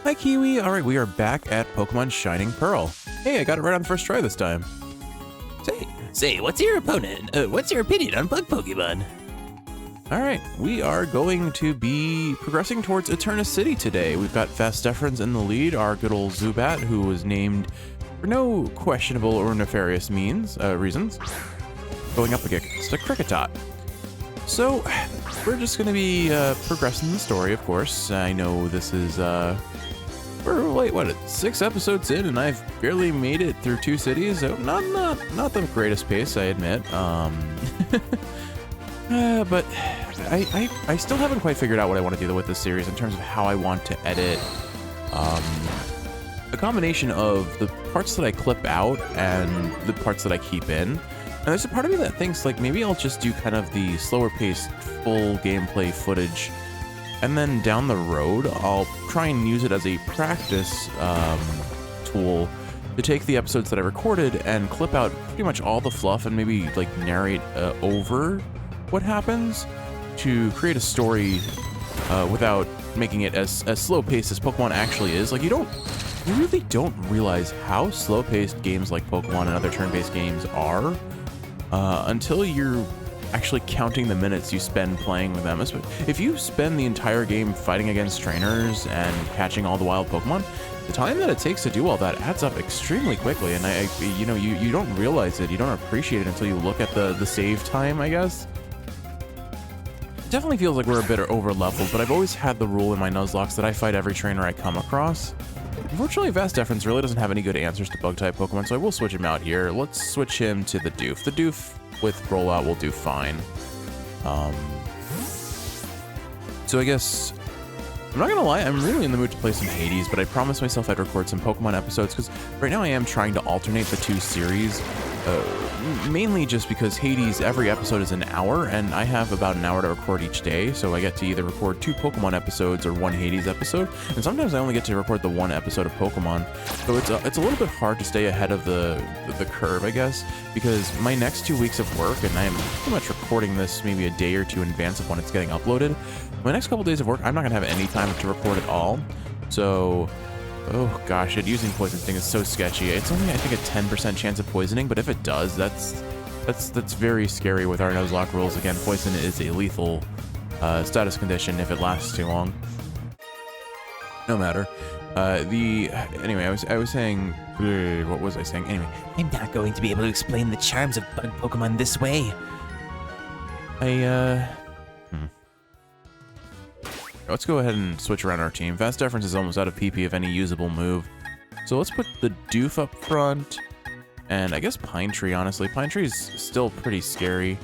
Hi, Kiwi. All right, we are back at Pokemon Shining Pearl. Hey, I got it right on the first try this time. Say, what's your opinion on bug Pokemon? All right, we are going to be progressing towards Eterna City today. We've got Vastefrons in the lead, our good old Zubat, who was named for no questionable or nefarious reasons, going up against a Kricketot. So, we're just going to be progressing the story, of course. I know this is, we're, 6 episodes in, and I've barely made it through 2 cities, so not the greatest pace, I admit. But I still haven't quite figured out what I want to do with this series in terms of how I want to edit a combination of the parts that I clip out and the parts that I keep in. And there's a part of me that thinks like maybe I'll just do kind of the slower paced full gameplay footage, and then down the road I'll try and use it as a practice tool to take the episodes that I recorded and clip out pretty much all the fluff and maybe like narrate over what happens to create a story without making it as slow paced as Pokemon actually is. Like you really don't realize how slow paced games like Pokemon and other turn-based games are until you're actually counting the minutes you spend playing with them. If you spend the entire game fighting against trainers and catching all the wild Pokemon, the time that it takes to do all that adds up extremely quickly, and you don't realize it, you don't appreciate it until you look at the save time, I guess. It definitely feels like we're a bit over leveled, but I've always had the rule in my Nuzlocke that I fight every trainer I come across. Unfortunately, Vastefrons really doesn't have any good answers to bug-type Pokemon, so I will switch him out here. Let's switch him to the Doof. The Doof with rollout will do fine. So I guess, I'm not gonna lie, I'm really in the mood to play some Hades, but I promised myself I'd record some Pokemon episodes, because right now I am trying to alternate the 2 series, mainly just because Hades, every episode is an hour, and I have about an hour to record each day, so I get to either record 2 Pokemon episodes or 1 Hades episode, and sometimes I only get to record the 1 episode of Pokemon, so it's a little bit hard to stay ahead of the curve, I guess, because my next 2 weeks of work, and I am pretty much recording this maybe a day or 2 in advance of when it's getting uploaded, my next couple days of work, I'm not going to have any time to record at all, so... Oh gosh, using Poison Sting is so sketchy. It's only, I think, a 10% chance of poisoning, but if it does, that's very scary with our Nuzlocke rules. Again, poison is a lethal status condition if it lasts too long. No matter. Anyway, I was saying, what was I saying? Anyway, I'm not going to be able to explain the charms of bug Pokemon this way. Let's go ahead and switch around our team. Vastefrons is almost out of PP of any usable move. So let's put the Doof up front. And I guess Pine Tree, honestly. Pine Tree is still pretty scary.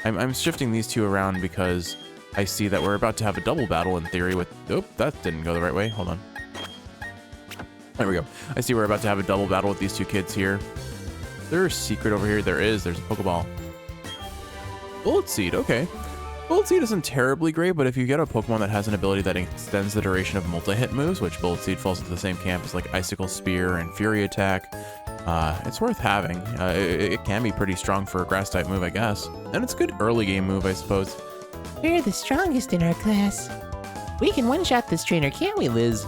I'm shifting these 2 around because I see that we're about to have a double battle in theory with... Oh, that didn't go the right way. Hold on. There we go. I see we're about to have a double battle with these 2 kids here. There's a secret over here. There's a Pokeball. Bullet Seed, okay. Bullet Seed isn't terribly great, but if you get a Pokemon that has an ability that extends the duration of multi-hit moves, which Bullet Seed falls into the same camp as like Icicle Spear and Fury Attack, it's worth having. It can be pretty strong for a Grass-type move, I guess. And it's a good early game move, I suppose. We're the strongest in our class. We can one-shot this trainer, can't we, Liz?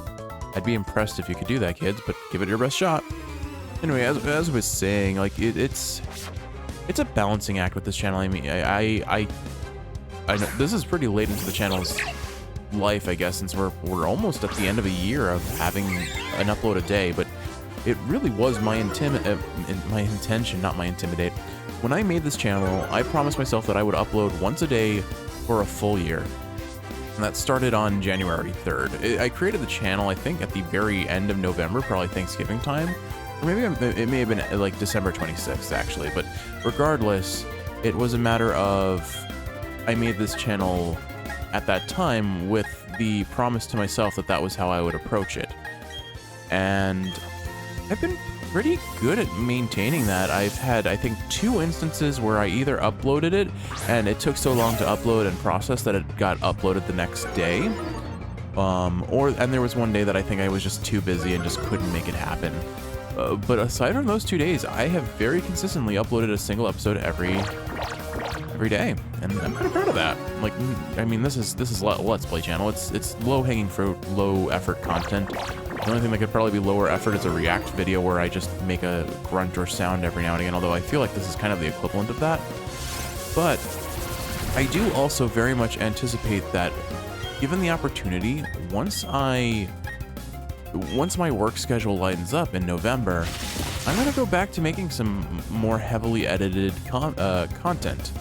I'd be impressed if you could do that, kids, but give it your best shot. Anyway, as I was saying, like, it's a balancing act with this channel. I mean, I know this is pretty late into the channel's life, I guess, since we're almost at the end of a year of having an upload a day, but it really was my intention, not my intimidate. When I made this channel, I promised myself that I would upload once a day for a full year. And that started on January 3rd. I created the channel, I think, at the very end of November, probably Thanksgiving time. Or maybe it may have been like December 26th, actually. But regardless, it was a matter of... I made this channel at that time with the promise to myself that that was how I would approach it. And I've been pretty good at maintaining that. I've had, I think, 2 instances where I either uploaded it and it took so long to upload and process that it got uploaded the next day. And there was one day that I think I was just too busy and just couldn't make it happen. But aside from those 2 days, I have very consistently uploaded a single episode every day, and I'm kind of proud of that. Like, I mean, this is Let's Play channel. It's low-hanging fruit, low-effort content. The only thing that could probably be lower effort is a react video where I just make a grunt or sound every now and again, although I feel like this is kind of the equivalent of that. But I do also very much anticipate that, given the opportunity, once my work schedule lightens up in November, I'm going to go back to making some more heavily edited content.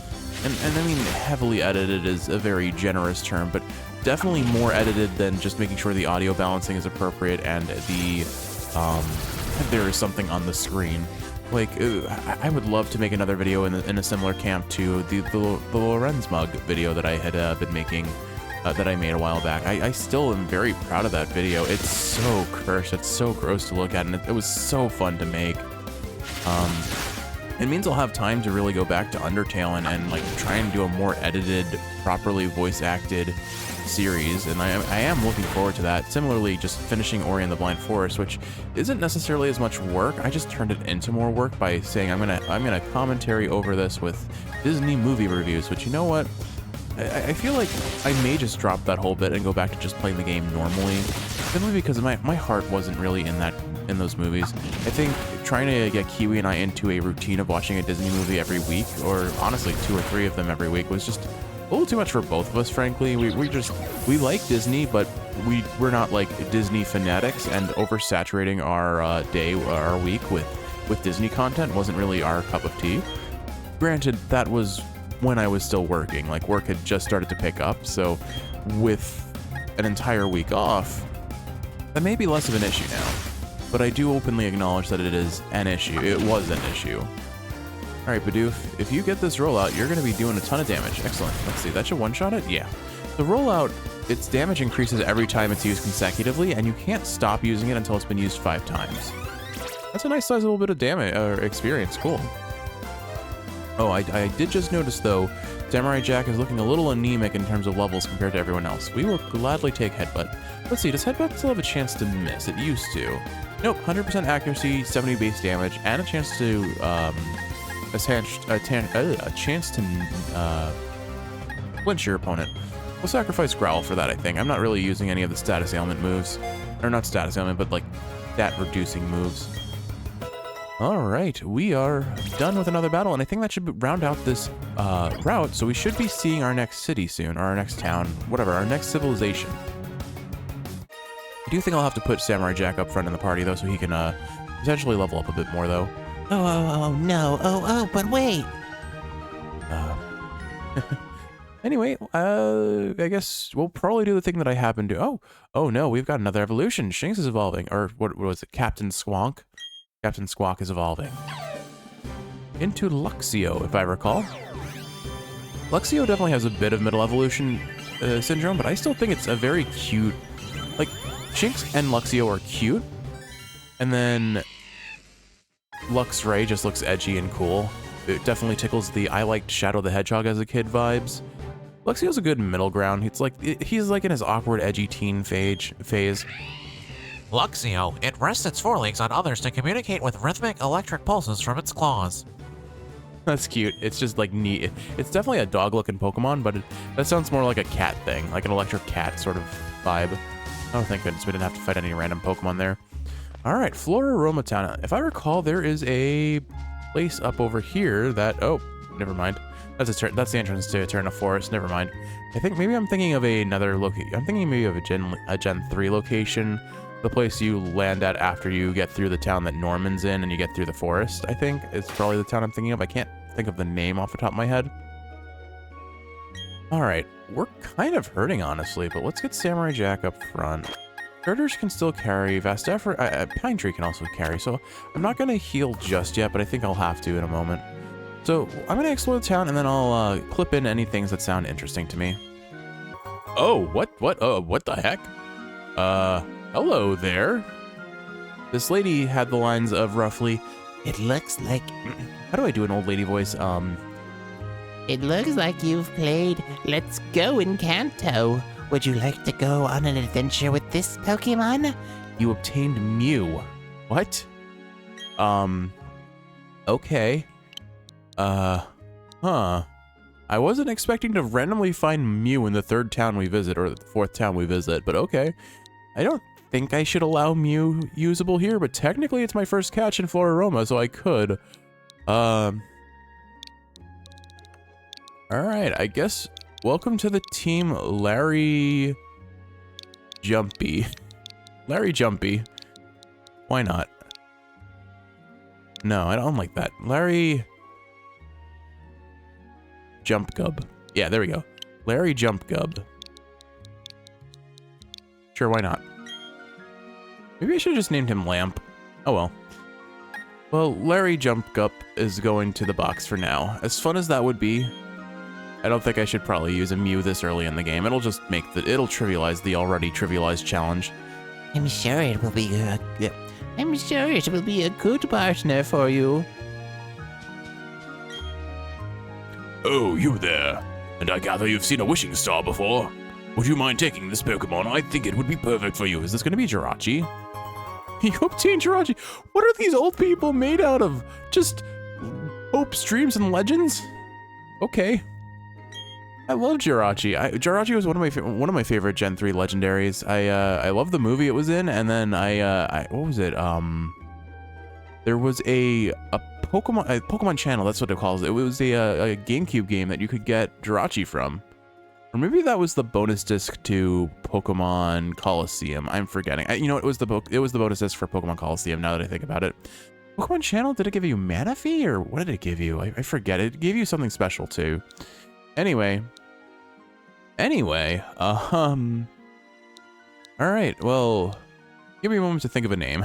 And I mean, heavily edited is a very generous term, but definitely more edited than just making sure the audio balancing is appropriate and there is something on the screen. Like, I would love to make another video in a similar camp to the Lorenz mug video that I had been making, that I made a while back. I still am very proud of that video. It's so cursed, it's so gross to look at, and it was so fun to make. It means I'll have time to really go back to Undertale and like try and do a more edited, properly voice acted series, and I am looking forward to that. Similarly, just finishing Ori and the Blind Forest, which isn't necessarily as much work. I just turned it into more work by saying I'm gonna commentary over this with Disney movie reviews, which, you know what? I feel like I may just drop that whole bit and go back to just playing the game normally, simply because my heart wasn't really in those movies. I think trying to get Kiwi and I into a routine of watching a Disney movie every week, or honestly 2 or 3 of them every week, was just a little too much for both of us, frankly. We like Disney, but we're not like Disney fanatics, and oversaturating our our week with Disney content wasn't really our cup of tea. Granted, that was when I was still working. Like, work had just started to pick up, so with an entire week off, that may be less of an issue now. But I do openly acknowledge that it is an issue. It was an issue. Alright, Bidoof, if you get this rollout, you're going to be doing a ton of damage. Excellent. Let's see, that should one-shot it? Yeah. The rollout, its damage increases every time it's used consecutively, and you can't stop using it until it's been used 5 times. That's a nice sizable bit of damage, or experience. Cool. Oh, I did just notice, though, Samurai Jack is looking a little anemic in terms of levels compared to everyone else. We will gladly take Headbutt. Let's see, does Headbutt still have a chance to miss? It used to. Nope, 100% accuracy, 70 base damage, and a chance to, flinch your opponent. We'll sacrifice Growl for that, I think. I'm not really using any of the status ailment moves. Or not status ailment, but like stat-reducing moves. Alright, we are done with another battle, and I think that should round out this route, so we should be seeing our next city soon, or our next town, whatever, our next civilization. I do think I'll have to put Samurai Jack up front in the party, though, so he can potentially level up a bit more, though. Oh, no. But wait. Anyway, I guess we'll probably do the thing that I happen to... Oh no, we've got another evolution. Shinx is evolving. Or what was it? Captain Squonk? Captain Squawk is evolving into Luxio, if I recall. Luxio definitely has a bit of middle evolution syndrome, but I still think it's a very cute... Like, Shinx and Luxio are cute, and then Luxray just looks edgy and cool. It definitely tickles the I liked Shadow the Hedgehog as a kid vibes. Luxio's a good middle ground. He's like in his awkward, edgy teen phase. Luxio, it rests its forelegs on others to communicate with rhythmic electric pulses from its claws. That's cute. It's just like neat. It's definitely a dog-looking Pokemon, but that sounds more like a cat thing, like an electric cat sort of vibe. Oh, thank goodness we didn't have to fight any random Pokemon there. All right, Flora Romatana. If I recall, there is a place up over here that... Oh, never mind. That's the entrance to Eterna Forest. Never mind. I think maybe I'm thinking of another location. I'm thinking maybe of a Gen 3 location. The place you land at after you get through the town that Norman's in and you get through the forest, I think, is probably the town I'm thinking of. I can't think of the name off the top of my head. Alright, we're kind of hurting, honestly, but let's get Samurai Jack up front. Girders can still carry, Pine Tree can also carry, so I'm not going to heal just yet, but I think I'll have to in a moment. So, I'm going to explore the town, and then I'll clip in any things that sound interesting to me. Oh, what the heck? Hello there. This lady had the lines of roughly, It looks like... How do I do an old lady voice? It looks like you've played Let's Go Encanto. Would you like to go on an adventure with this Pokemon? You obtained Mew. What? Okay. Huh. I wasn't expecting to randomly find Mew in the 3rd town we visit, or the 4th town we visit, but okay. I don't think I should allow Mew usable here, but technically it's my first catch in Floraroma, so I could. All right, I guess welcome to the team, Larry Jumpy. Larry Jumpy. Why not? No, I don't like that. Larry Jump Gub. Yeah, there we go. Larry Jump Gub. Sure, why not? Maybe I should have just named him Lamp. Oh well. Well, Larry Jump Gup is going to the box for now. As fun as that would be, I don't think I should probably use a Mew this early in the game. It'll just make it'll trivialize the already trivialized challenge. I'm sure it will be a good partner for you. Oh, you there. And I gather you've seen a wishing star before. Would you mind taking this Pokemon? I think it would be perfect for you. Is this going to be Jirachi? You obtained Jirachi. What are these old people made out of? Just hopes, dreams, and legends? Okay. I love Jirachi. Jirachi was one of my favorite Gen 3 legendaries. I love the movie it was in, and then what was it? There was a Pokemon Channel. That's what it calls it. It was a GameCube game that you could get Jirachi from. Or maybe that was the bonus disc to Pokemon Coliseum. I'm forgetting. You know, it was the bonus disc for Pokemon Coliseum. Now that I think about it, Pokemon Channel, did it give you Manaphy or what did it give you? I forget. It gave you something special too. Anyway. All right. Well, give me a moment to think of a name.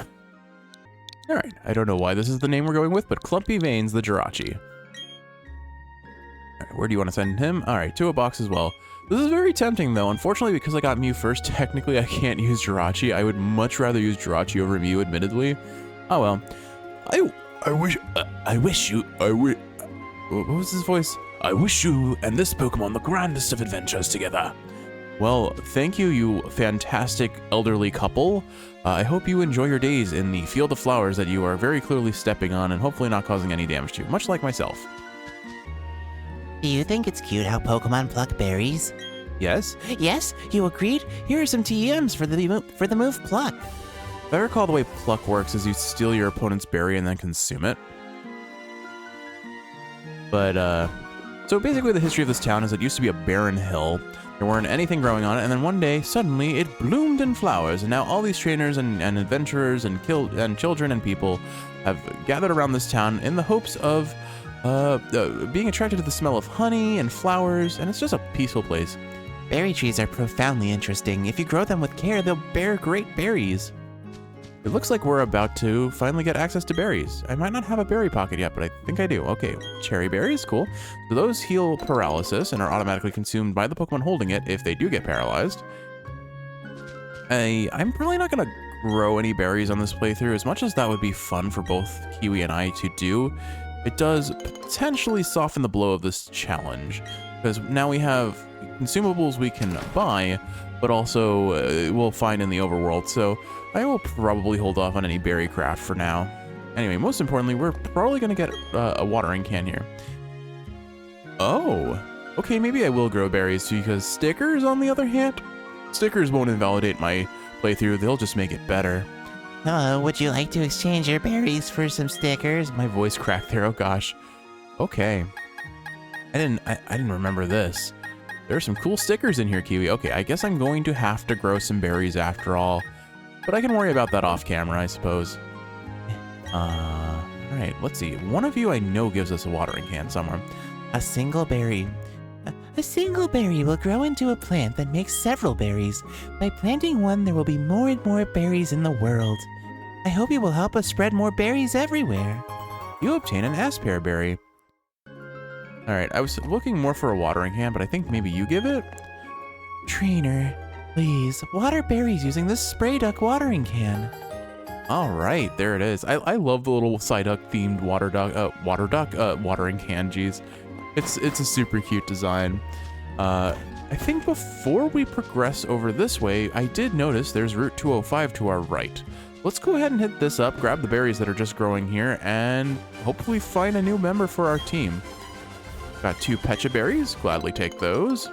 All right. I don't know why this is the name we're going with, but Clumpy Veins the Jirachi. All right, where do you want to send him? All right, to a box as well. This is very tempting, though. Unfortunately, because I got Mew first, technically I can't use Jirachi. I would much rather use Jirachi over Mew, admittedly. Oh, well. What was his voice? I wish you and this Pokemon the grandest of adventures together. Well, thank you, you fantastic elderly couple. I hope you enjoy your days in the field of flowers that you are very clearly stepping on and hopefully not causing any damage to, much like myself. Do you think it's cute how Pokemon pluck berries? Yes? Yes, you agreed? Here are some TMs for the move Pluck. If I recall, the way Pluck works is you steal your opponent's berry and then consume it. But, so basically the history of this town is it used to be a barren hill. There weren't anything growing on it, and then one day, suddenly, it bloomed in flowers, and now all these trainers and adventurers and children and people have gathered around this town in the hopes of being attracted to the smell of honey and flowers, and it's just a peaceful place. Berry trees are profoundly interesting. If you grow them with care, they'll bear great berries. It looks like we're about to finally get access to berries. I might not have a berry pocket yet, but I think I do. Okay, cherry berries, cool. So those heal paralysis and are automatically consumed by the Pokemon holding it if they do get paralyzed. I'm probably not gonna grow any berries on this playthrough. As much as that would be fun for both Kiwi and I to do, it does potentially soften the blow of this challenge, because now we have consumables we can buy, but also we'll find in the overworld, so I will probably hold off on any berry craft for now. Anyway, most importantly, we're probably going to get a watering can here. Oh, okay, maybe I will grow berries too, because stickers, on the other hand, stickers won't invalidate my playthrough, they'll just make it better. Hello, would you like to exchange your berries for some stickers? My voice cracked there, oh gosh. Okay. I didn't remember this. There are some cool stickers in here, Kiwi. Okay, I guess I'm going to have to grow some berries after all. But I can worry about that off camera, I suppose. Alright, let's see. One of you I know gives us a watering can somewhere. A single berry. A single berry will grow into a plant that makes several berries. By planting one, there will be more and more berries in the world. I hope you will help us spread more berries everywhere. You obtain an Aspear berry. Alright, I was looking more for a watering can, but I think maybe you give it? Trainer, please, water berries using this spray duck watering can. Alright, there it is. I love the little Psyduck themed watering can, geez. It's a super cute design. I think before we progress over this way, I did notice there's Route 205 to our right. Let's go ahead and hit this up, grab the berries that are just growing here, and hopefully find a new member for our team. Got 2 Pecha berries, gladly take those.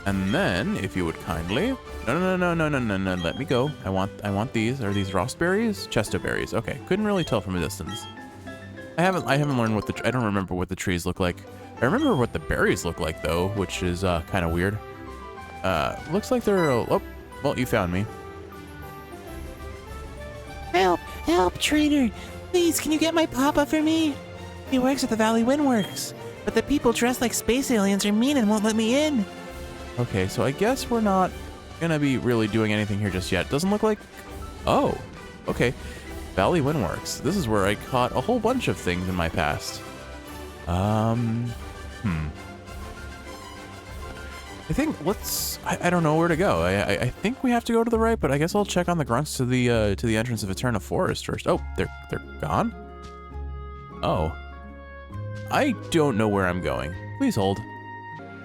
And then, if you would kindly, no, let me go. I want these. Are these raspberries? Chesto berries. Okay, couldn't really tell from a distance. I haven't learned what I don't remember what the trees look like. I remember what the berries look like though, which is kind of weird. Looks like they're, oh, well, you found me. Help! Help, trader! Please, can you get my papa for me? He works at the Valley Windworks, but the people dressed like space aliens are mean and won't let me in. Okay, so I guess we're not gonna be really doing anything here just yet. Doesn't look like, oh, okay. Valley Windworks. This is where I caught a whole bunch of things in my past. I think I don't know where to go. I think we have to go to the right, but I guess I'll check on the grunts to the entrance of Eterna Forest first. Oh, they're gone? Oh. I don't know where I'm going. Please hold.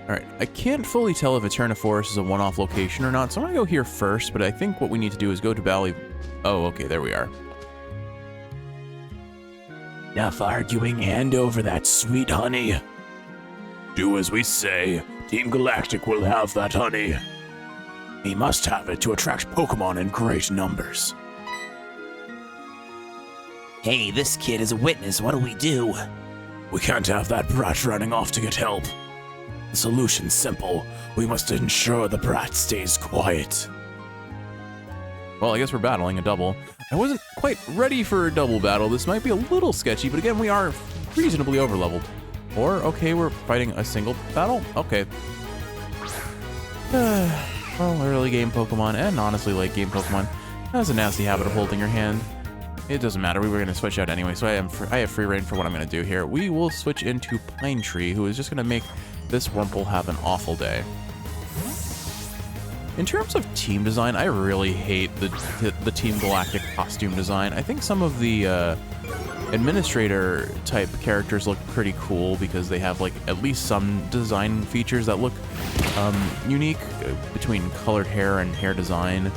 All right, I can't fully tell if Eterna Forest is a one-off location or not, so I'm gonna go here first, but I think what we need to do is go to Valley. Oh, okay, there we are. Enough arguing, hand over that sweet honey. Do as we say. Team Galactic will have that honey. We must have it to attract Pokemon in great numbers. Hey, this kid is a witness. What do we do? We can't have that brat running off to get help. The solution's simple. We must ensure the brat stays quiet. Well, I guess we're battling a double. I wasn't quite ready for a double battle. This might be a little sketchy, but again, we are reasonably overleveled. Or, okay, we're fighting a single battle? Okay. Well, early game Pokemon, and honestly late game Pokemon, has a nasty habit of holding your hand. It doesn't matter, we were going to switch out anyway, so I have free reign for what I'm going to do here. We will switch into Pine Tree, who is just going to make this Wurmple have an awful day. In terms of team design, I really hate the Team Galactic costume design. I think some of the administrator type characters look pretty cool because they have like at least some design features that look unique between colored hair and hair design.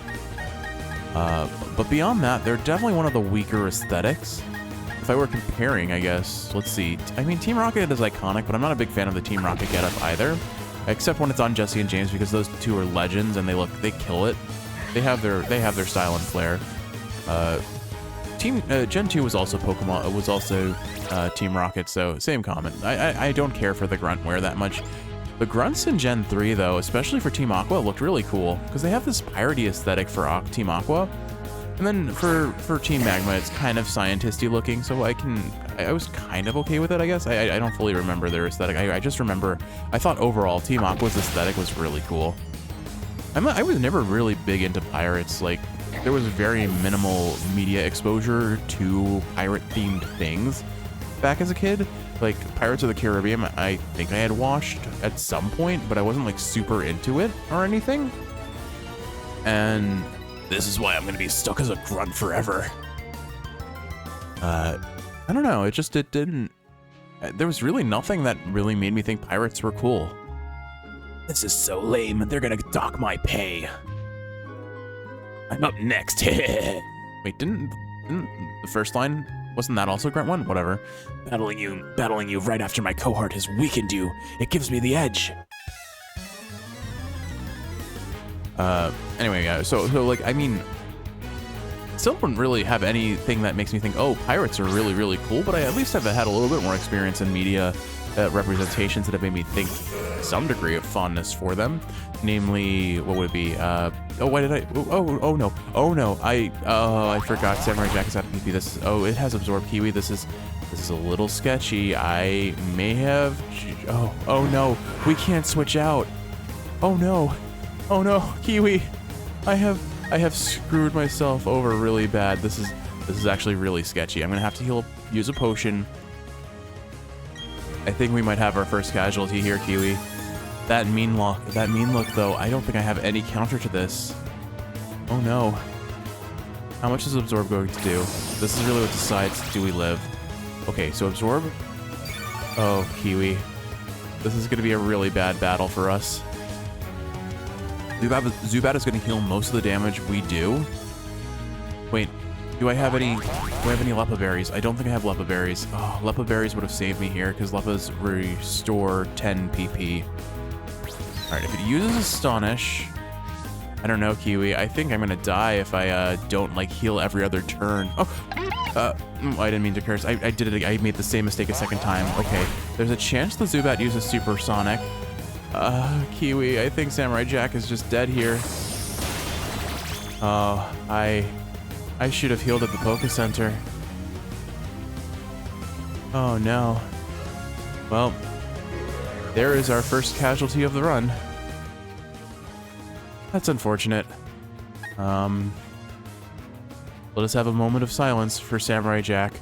But beyond that, they're definitely one of the weaker aesthetics. If I were comparing, I guess, let's see. I mean, Team Rocket is iconic, but I'm not a big fan of the Team Rocket getup either. Except when it's on Jesse and James, because those two are legends and they kill it. They have their style and flair. Gen 2 was also Team Rocket, so same comment. I don't care for the gruntware that much. The grunts in Gen 3 though, especially for Team Aqua, looked really cool because they have this piratey aesthetic for Team Aqua. And then for Team Magma, it's kind of scientisty looking, so I was kind of okay with it, I guess. I don't fully remember their aesthetic. I just remember, I thought overall Team Aqua's aesthetic was really cool. I was never really big into pirates. Like, there was very minimal media exposure to pirate-themed things back as a kid. Like, Pirates of the Caribbean, I think I had watched at some point, but I wasn't, like, super into it or anything. And this is why I'm gonna be stuck as a grunt forever. I don't know, it didn't... There was really nothing that really made me think pirates were cool. This is so lame, they're gonna dock my pay. I'm up next. Wait, didn't the first line, wasn't that also Grunt 1? Whatever. Battling you right after my cohort has weakened you. It gives me the edge. Anyway, yeah, so like, I mean, still wouldn't really have anything that makes me think, oh, pirates are really, really cool, but I at least have had a little bit more experience in media representations that have made me think some degree of fondness for them. Namely, what would it be? Oh, why did I? Oh no! I forgot. Samurai Jack is out of PP. It has absorb Kiwi. This is a little sketchy. I may have. Oh no! We can't switch out. Oh no! Kiwi! I have screwed myself over really bad. This is actually really sketchy. I'm gonna have to use a potion. I think we might have our first casualty here, Kiwi. That mean look though, I don't think I have any counter to this. Oh no. How much is Absorb going to do? This is really what decides, do we live? Okay, so Absorb. Oh, Kiwi. This is gonna be a really bad battle for us. Zubat is gonna heal most of the damage we do. Wait, do I have any Leppa berries? I don't think I have Leppa berries. Oh, Leppa berries would have saved me here because Leppas restore 10 PP. right, if it uses Astonish, I don't know, Kiwi. I think I'm gonna die if I don't like heal every other turn. Oh, I didn't mean to curse. I did it. I made the same mistake a second time. Okay, there's a chance the Zubat uses Supersonic. Kiwi, I think Samurai Jack is just dead here. Oh, I should have healed at the Poke Center. Oh no. Well, there is our first casualty of the run. That's unfortunate. Let us have a moment of silence for Samurai Jack.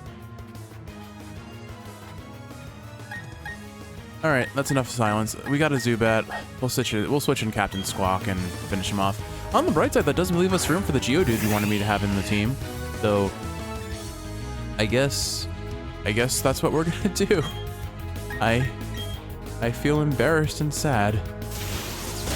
All right, that's enough silence. We got a Zubat. We'll switch in Captain Squawk and finish him off. On the bright side, that doesn't leave us room for the Geodude you wanted me to have in the team. So, I guess that's what we're gonna do. I feel embarrassed and sad.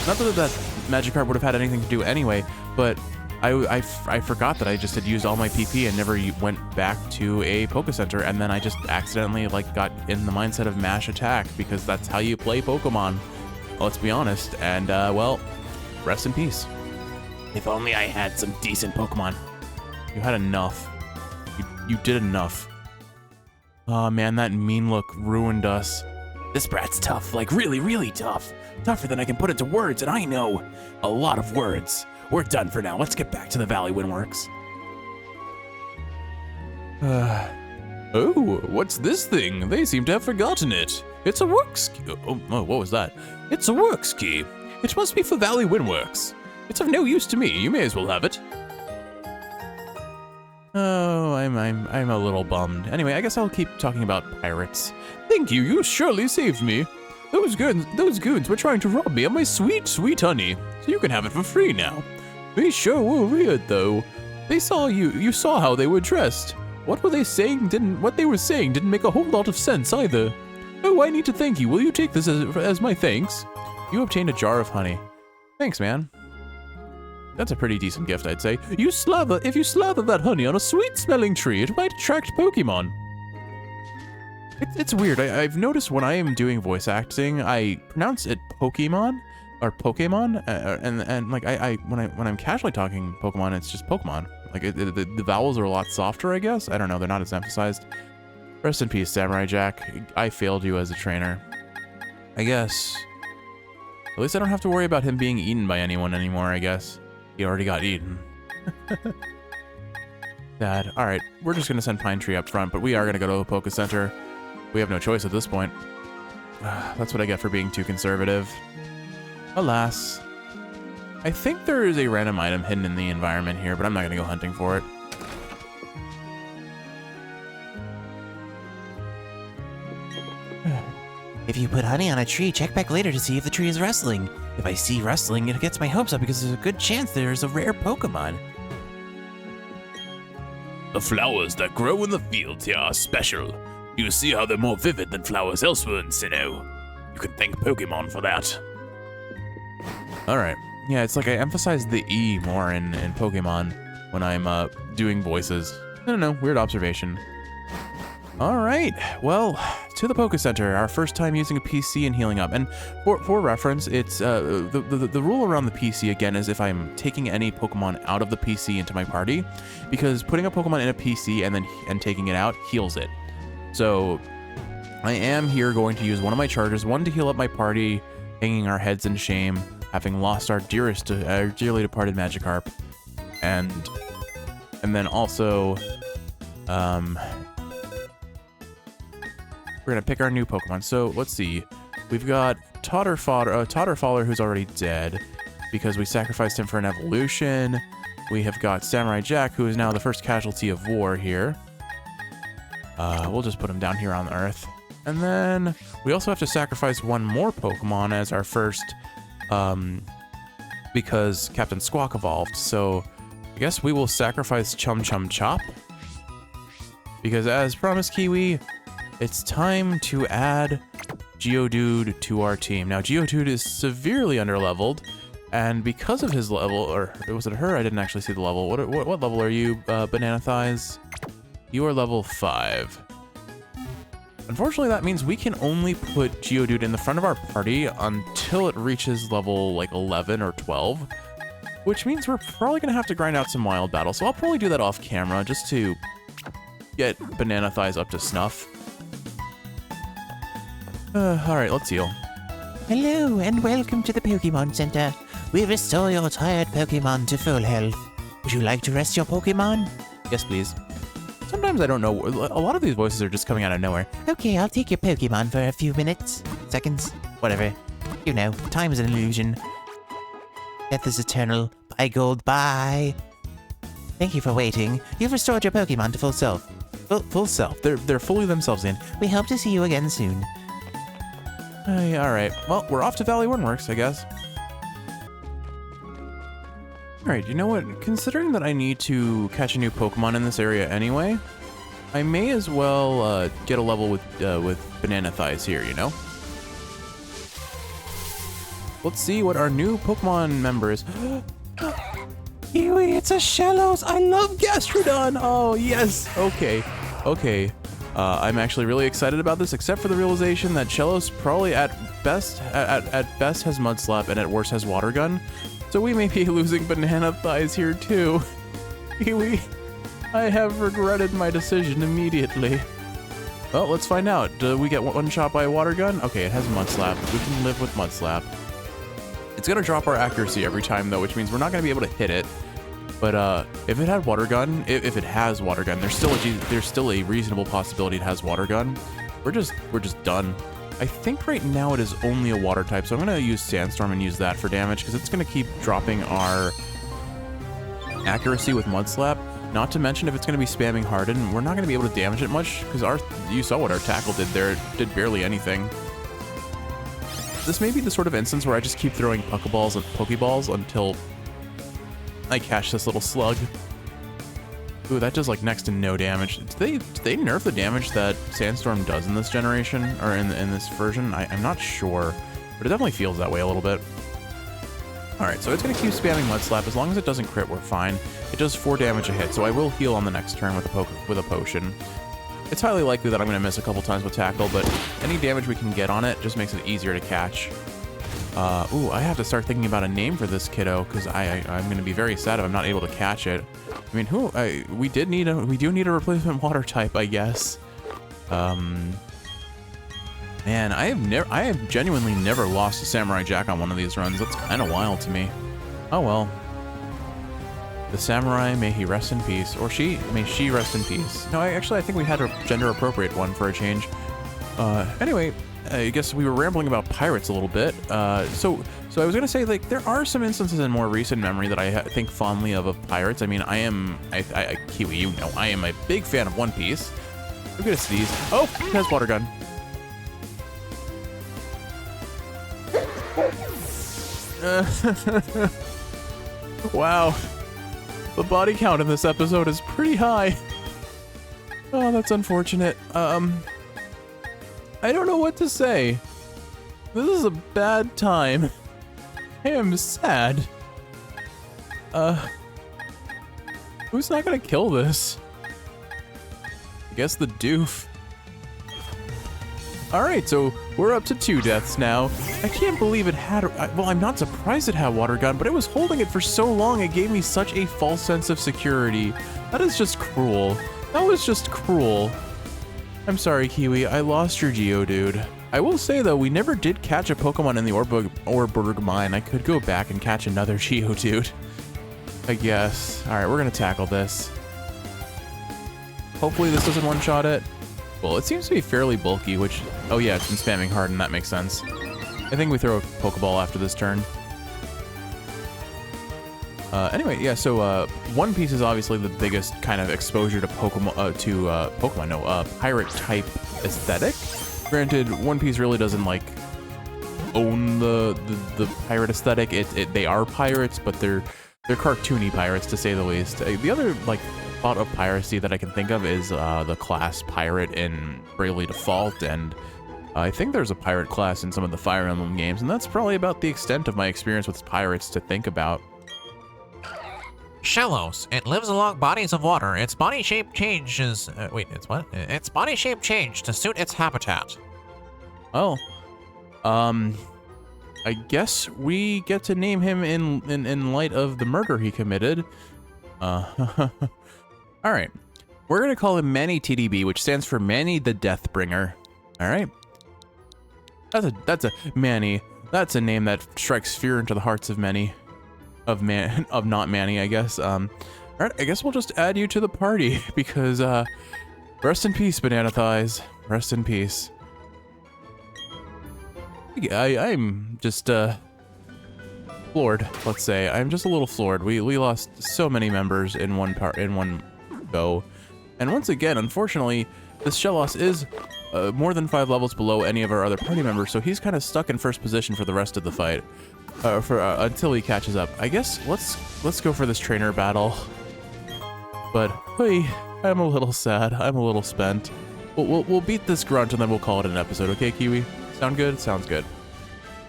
Not that Magikarp would have had anything to do anyway, but I forgot that I just had used all my PP and never went back to a Poke Center, and then I just accidentally like got in the mindset of mash attack because that's how you play Pokemon. Let's be honest, and well, rest in peace. If only I had some decent Pokemon. You had enough. You did enough. Oh man, that mean look ruined us. This brat's tough, like really, really tough. Tougher than I can put into words, and I know a lot of words. We're done for now. Let's get back to the Valley Windworks. Oh, what's this thing? They seem to have forgotten it. It's a works key. Oh, what was that? It's a works key. It must be for Valley Windworks. It's of no use to me. You may as well have it. Oh, I'm a little bummed. Anyway, I guess I'll keep talking about pirates. Thank you. You surely saved me. Those goons were trying to rob me of my sweet, sweet honey. So you can have it for free now. They sure were weird, though. They saw you. You saw how they were dressed. What they were saying didn't make a whole lot of sense either. Oh, I need to thank you. Will you take this as my thanks? You obtained a jar of honey. Thanks, man. That's a pretty decent gift, I'd say. If you slather that honey on a sweet-smelling tree, it might attract Pokemon. It's weird. I've noticed when I am doing voice acting, I pronounce it Pokemon or Pokemon, and like when I'm casually talking Pokemon, it's just Pokemon. Like the vowels are a lot softer, I guess. I don't know. They're not as emphasized. Rest in peace, Samurai Jack. I failed you as a trainer. I guess. At least I don't have to worry about him being eaten by anyone anymore, I guess. He already got eaten. Dad. All right, we're just gonna send Pine Tree up front, but we are gonna go to a Poke Center. We have no choice at this point. That's what I get for being too conservative. Alas. I think there is a random item hidden in the environment here, but I'm not gonna go hunting for it. If you put honey on a tree, check back later to see if the tree is rustling. If I see rustling, it gets my hopes up because there's a good chance there's a rare Pokemon. The flowers that grow in the fields here are special. You see how they're more vivid than flowers elsewhere in Sinnoh. You can thank Pokemon for that. All right. Yeah, it's like I emphasize the E more in Pokemon when I'm doing voices. I don't know, weird observation. All right, well, to the Poke Center, our first time using a PC and healing up. And for reference, it's the rule around the PC again is if I'm taking any Pokemon out of the PC into my party, because putting a Pokemon in a PC and taking it out heals it. So I am here going to use one of my charges, one to heal up my party, hanging our heads in shame, having lost our dearly departed Magikarp, and then also we're gonna pick our new Pokemon. So let's see, we've got Totterfaller, who's already dead because we sacrificed him for an evolution. We have got Samurai Jack, who is now the first casualty of war here. We'll just put him down here on Earth. And then we also have to sacrifice one more Pokemon as our first, because Captain Squawk evolved. So I guess we will sacrifice Chum Chum Chop. Because as promised, Kiwi, it's time to add Geodude to our team. Now, Geodude is severely underleveled, and because of his level, or was it her? I didn't actually see the level. What level are you, Banana Thighs? You are level 5. Unfortunately, that means we can only put Geodude in the front of our party until it reaches level like 11 or 12, which means we're probably gonna have to grind out some wild battles. So I'll probably do that off camera just to get Banana Thighs up to snuff. All right, let's heal. Hello and welcome to the Pokemon Center. We restore your tired Pokemon to full health. Would you like to rest your Pokemon? Yes, please. Sometimes I don't know. A lot of these voices are just coming out of nowhere. Okay, I'll take your Pokemon for a few minutes, seconds, whatever. You know, time is an illusion. Death is eternal. Bye, gold, bye. Thank you for waiting. You've restored your Pokemon to full self. Full self. They're fully themselves in. We hope to see you again soon. Hey, all right. Well, we're off to Valley Wormworks, I guess. All right, you know what? Considering that I need to catch a new Pokemon in this area anyway, I may as well get a level with Banana Thighs here, you know? Let's see what our new Pokemon member is. Kiwi, it's a Shellos. I love Gastrodon. Oh, yes. Okay. I'm actually really excited about this, except for the realization that Shellos probably at best has Mud Slap and at worst has Water Gun. So we may be losing Banana Thighs here too. Kiwi, I have regretted my decision immediately. Well, let's find out. Do we get one shot by a Water Gun? Okay, it has Mud Slap. We can live with Mud Slap. It's gonna drop our accuracy every time though, which means we're not gonna be able to hit it. But if it had Water Gun, if it has Water Gun, there's still a reasonable possibility it has Water Gun. We're just done. I think right now it is only a water type, so I'm gonna use Sandstorm and use that for damage because it's gonna keep dropping our accuracy with Mud Slap. Not to mention if it's gonna be spamming Harden, we're not gonna be able to damage it much because you saw what our tackle did there. It did barely anything. This may be the sort of instance where I just keep throwing Pokeballs until I catch this little slug. Ooh, that does like next to no damage. Did they nerf the damage that Sandstorm does in this generation or in this version? I'm not sure, but it definitely feels that way a little bit. All right, so it's gonna keep spamming Mud Slap. As long as it doesn't crit, we're fine. It does 4 damage a hit, so I will heal on the next turn with a potion. It's highly likely that I'm gonna miss a couple times with Tackle, but any damage we can get on it just makes it easier to catch. Ooh, I have to start thinking about a name for this kiddo because I'm gonna be very sad if I'm not able to catch it. I mean, we do need a replacement water type, I guess. Man, I have genuinely never lost a Samurai Jack on one of these runs. That's kind of wild to me. Oh well. The Samurai, may he rest in peace, or may she rest in peace. No, I think we had a gender appropriate one for a change. Anyway, I guess we were rambling about pirates a little bit. So I was gonna say, like, there are some instances in more recent memory that I think fondly of pirates. I mean, Kiwi, you know, I am a big fan of One Piece. Look at these. Oh, it has Water Gun. Wow. The body count in this episode is pretty high. Oh, that's unfortunate. I don't know what to say. This is a bad time. I am sad. Who's not gonna kill this? I guess the doof. Alright, so we're up to 2 deaths now. I can't believe it had... Well, I'm not surprised it had Water Gun, but it was holding it for so long it gave me such a false sense of security. That is just cruel. That was just cruel. I'm sorry, Kiwi. I lost your Geodude. I will say, though, we never did catch a Pokemon in the Orberg mine. I could go back and catch another Geodude, I guess. Alright, we're gonna tackle this. Hopefully this doesn't one-shot it. Well, it seems to be fairly bulky, which... Oh yeah, it's been spamming Harden, that makes sense. I think we throw a Pokeball after this turn. Anyway, yeah, so One Piece is obviously the biggest kind of exposure to pirate type aesthetic. Granted, One Piece really doesn't like own the pirate aesthetic. They are pirates, but they're cartoony pirates to say the least. The other like thought of piracy that I can think of is the class pirate in Bravely Default, and I think there's a pirate class in some of the Fire Emblem games, and that's probably about the extent of my experience with pirates to think about. Shellos. It lives along bodies of water. Its body shape changes. It's what? Its body shape changed to suit its habitat. Well, I guess we get to name him in light of the murder he committed. All right. We're gonna call him Manny TDB, which stands for Manny the Deathbringer. All right. That's a Manny. That's a name that strikes fear into the hearts of many. Of not Manny, I guess. All right. I guess we'll just add you to the party because rest in peace, Banana Thighs. Rest in peace. I'm just floored. Let's say I'm just a little floored. We lost so many members in one go, and once again, unfortunately, this Shellos is more than 5 levels below any of our other party members, so he's kind of stuck in first position for the rest of the fight, until he catches up. I guess let's go for this trainer battle. But hey, I'm a little sad. I'm a little spent. We'll beat this grunt and then we'll call it an episode. Okay, Kiwi? Sound good? Sounds good.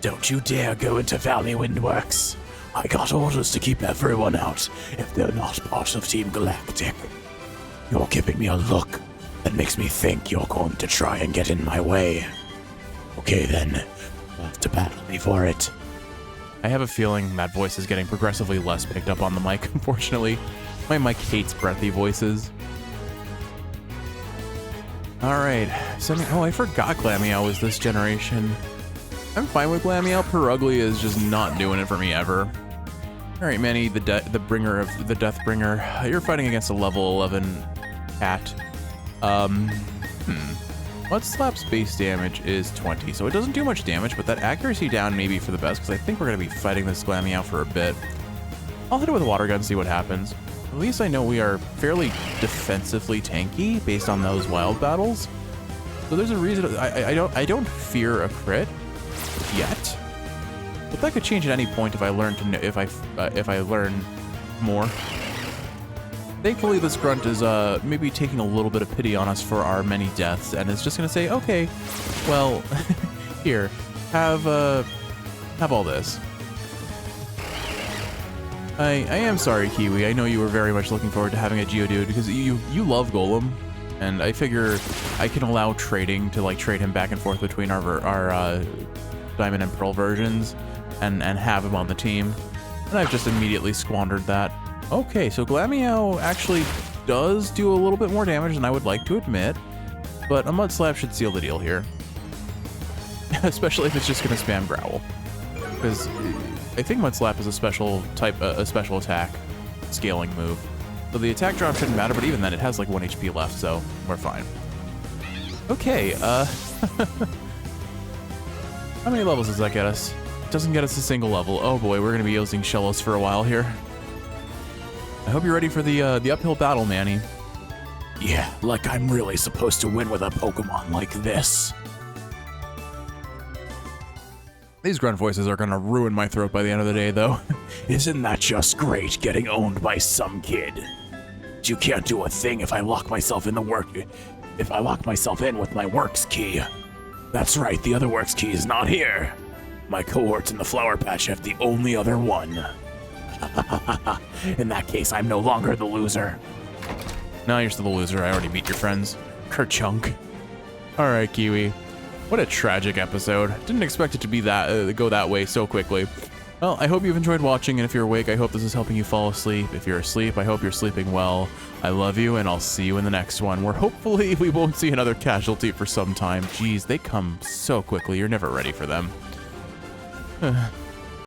Don't you dare go into Valley Windworks. I got orders to keep everyone out if they're not part of Team Galactic. You're giving me a look that makes me think you're going to try and get in my way. Okay then, you'll have to battle me for it. I have a feeling that voice is getting progressively less picked up on the mic, unfortunately. My mic hates breathy voices. Alright, oh, I forgot Glameow was this generation. I'm fine with Glameow. Perugly is just not doing it for me ever. Alright, Manny, the bringer of the Deathbringer. You're fighting against a level 11 cat. Mudslap's base damage is 20, so it doesn't do much damage, but that accuracy down may be for the best, because I think we're going to be fighting this Glameow for a bit. I'll hit it with a water gun and see what happens. At least I know we are fairly defensively tanky based on those wild battles. So there's a reason I don't fear a crit yet, but that could change at any point if I learn to know, if I learn more. Thankfully, this grunt is maybe taking a little bit of pity on us for our many deaths, and is just gonna say, okay, well, here, have all this. I am sorry, Kiwi. I know you were very much looking forward to having a Geodude because you love Golem, and I figure I can allow trading to like trade him back and forth between our Diamond and Pearl versions, and have him on the team, and I've just immediately squandered that. Okay, so Glameow actually does do a little bit more damage than I would like to admit, but a Mudslap should seal the deal here, especially if it's just gonna spam Growl, because I think Mudslap is a special type, a special attack scaling move. So the attack drop shouldn't matter, but even then it has like 1 HP left, so we're fine. Okay, how many levels does that get us? It doesn't get us a single level. Oh boy, we're gonna be using Shellos for a while here. I hope you're ready for the uphill battle, Manny. Yeah, like I'm really supposed to win with a Pokemon like this. These grunt voices are gonna ruin my throat by the end of the day, though. Isn't that just great, getting owned by some kid? But you can't do a thing if I lock myself in if I lock myself in with my works key. That's right, the other works key is not here. My cohorts in the Flower Patch have the only other one. In that case, I'm no longer the loser. No, you're still the loser. I already beat your friends. Kerchunk. All right, Kiwi. What a tragic episode. Didn't expect it to be that go that way so quickly. Well, I hope you've enjoyed watching, and if you're awake, I hope this is helping you fall asleep. If you're asleep, I hope you're sleeping well. I love you, and I'll see you in the next one, where hopefully we won't see another casualty for some time. Jeez, they come so quickly. You're never ready for them.